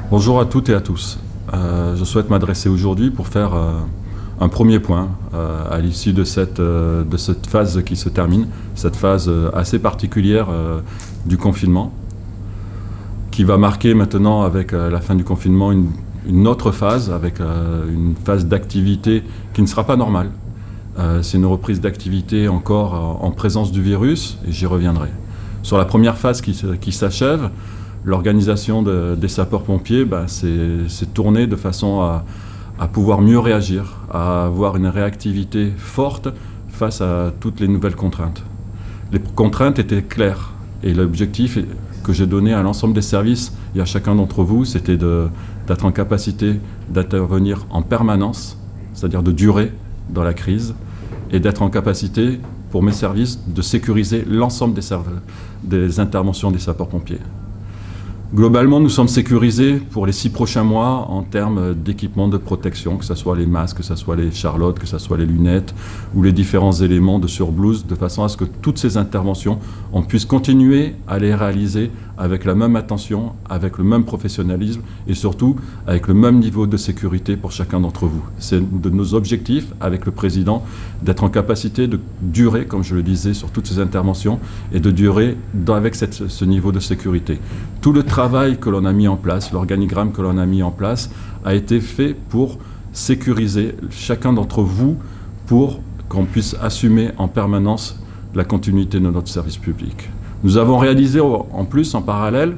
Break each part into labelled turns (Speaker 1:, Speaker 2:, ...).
Speaker 1: Bonjour à toutes et à tous. Je souhaite m'adresser aujourd'hui pour faire un premier point à l'issue de cette phase qui se termine, cette phase assez particulière du confinement, qui va marquer maintenant avec la fin du confinement une autre phase, avec une phase d'activité qui ne sera pas normale. C'est une reprise d'activité encore en présence du virus, et j'y reviendrai. Sur la première phase qui s'achève, l'organisation des sapeurs-pompiers s'est tournée de façon à pouvoir mieux réagir, à avoir une réactivité forte face à toutes les nouvelles contraintes. Les contraintes étaient claires et l'objectif que j'ai donné à l'ensemble des services et à chacun d'entre vous, c'était d'être en capacité d'intervenir en permanence, c'est-à-dire de durer dans la crise, et d'être en capacité, pour mes services, de sécuriser l'ensemble des interventions des sapeurs-pompiers. Globalement, nous sommes sécurisés pour les 6 prochains mois en termes d'équipement de protection, que ce soit les masques, que ce soit les charlottes, que ce soit les lunettes ou les différents éléments de surblouse, de façon à ce que toutes ces interventions, on puisse continuer à les réaliser avec la même attention, avec le même professionnalisme et surtout avec le même niveau de sécurité pour chacun d'entre vous. C'est de nos objectifs avec le Président d'être en capacité de durer, comme je le disais, sur toutes ces interventions et de durer avec ce niveau de sécurité. Tout le travail que l'on a mis en place, l'organigramme que l'on a mis en place, a été fait pour sécuriser chacun d'entre vous pour qu'on puisse assumer en permanence la continuité de notre service public. Nous avons réalisé en plus, en parallèle,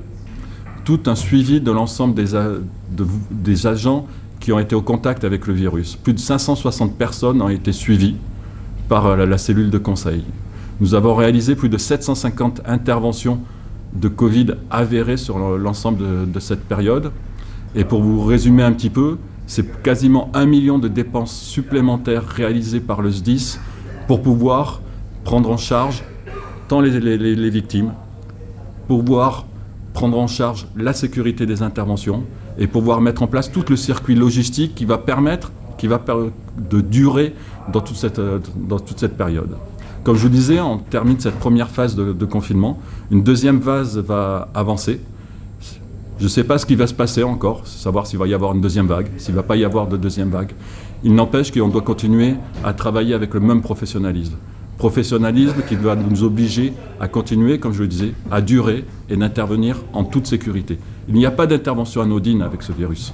Speaker 1: tout un suivi de l'ensemble des agents qui ont été au contact avec le virus. Plus de 560 personnes ont été suivies par la cellule de conseil. Nous avons réalisé plus de 750 interventions de Covid avérées sur l'ensemble de cette période. Et pour vous résumer un petit peu, c'est quasiment 1 million de dépenses supplémentaires réalisées par le SDIS pour pouvoir prendre en charge tant les victimes, pour pouvoir prendre en charge la sécurité des interventions et pouvoir mettre en place tout le circuit logistique qui va permettre de durer dans toute cette période. Comme je vous disais, on termine cette première phase de confinement. Une deuxième phase va avancer. Je ne sais pas ce qui va se passer encore, savoir s'il va y avoir une deuxième vague, s'il ne va pas y avoir de deuxième vague. Il n'empêche qu'on doit continuer à travailler avec le même professionnalisme. Professionnalisme qui va nous obliger à continuer, comme je le disais, à durer et d'intervenir en toute sécurité. Il n'y a pas d'intervention anodine avec ce virus.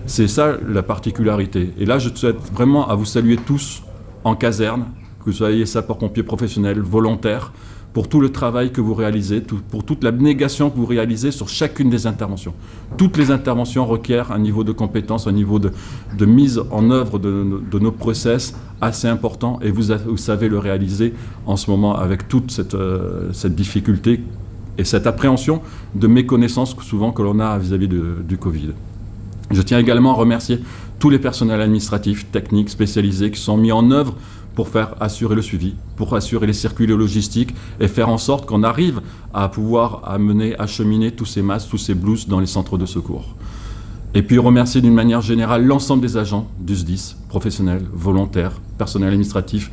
Speaker 1: C'est ça la particularité. Et là, je souhaite vraiment à vous saluer tous en caserne, que vous soyez sapeurs-pompiers professionnels, volontaires, pour tout le travail que vous réalisez, pour toute l'abnégation que vous réalisez sur chacune des interventions. Toutes les interventions requièrent un niveau de compétence, un niveau de mise en œuvre de nos process assez important, et vous savez le réaliser en ce moment avec toute cette difficulté et cette appréhension de méconnaissance souvent que l'on a vis-à-vis du Covid. Je tiens également à remercier tous les personnels administratifs, techniques, spécialisés qui sont mis en œuvre pour faire assurer le suivi, pour assurer les circuits logistiques et faire en sorte qu'on arrive à pouvoir acheminer tous ces masques, tous ces blouses dans les centres de secours. Et puis remercier d'une manière générale l'ensemble des agents du SDIS, professionnels, volontaires, personnel administratif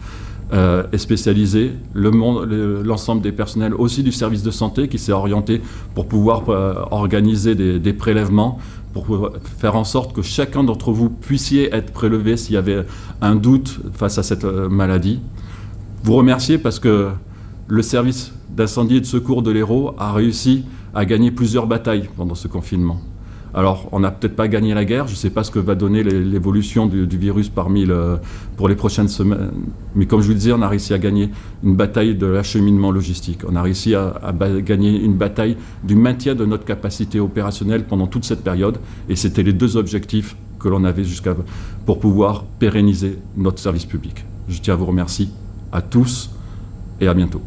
Speaker 1: et spécialisé, l'ensemble des personnels aussi du service de santé qui s'est orienté pour pouvoir organiser des prélèvements, pour faire en sorte que chacun d'entre vous puissiez être prélevé s'il y avait un doute face à cette maladie. Vous remercier parce que le service d'incendie et de secours de l'Hérault a réussi à gagner plusieurs batailles pendant ce confinement. Alors, on n'a peut-être pas gagné la guerre, je ne sais pas ce que va donner l'évolution du virus pour les prochaines semaines, mais comme je vous le disais, on a réussi à gagner une bataille de l'acheminement logistique, on a réussi à gagner une bataille du maintien de notre capacité opérationnelle pendant toute cette période, et c'était les deux objectifs que l'on avait pour pouvoir pérenniser notre service public. Je tiens à vous remercier à tous et à bientôt.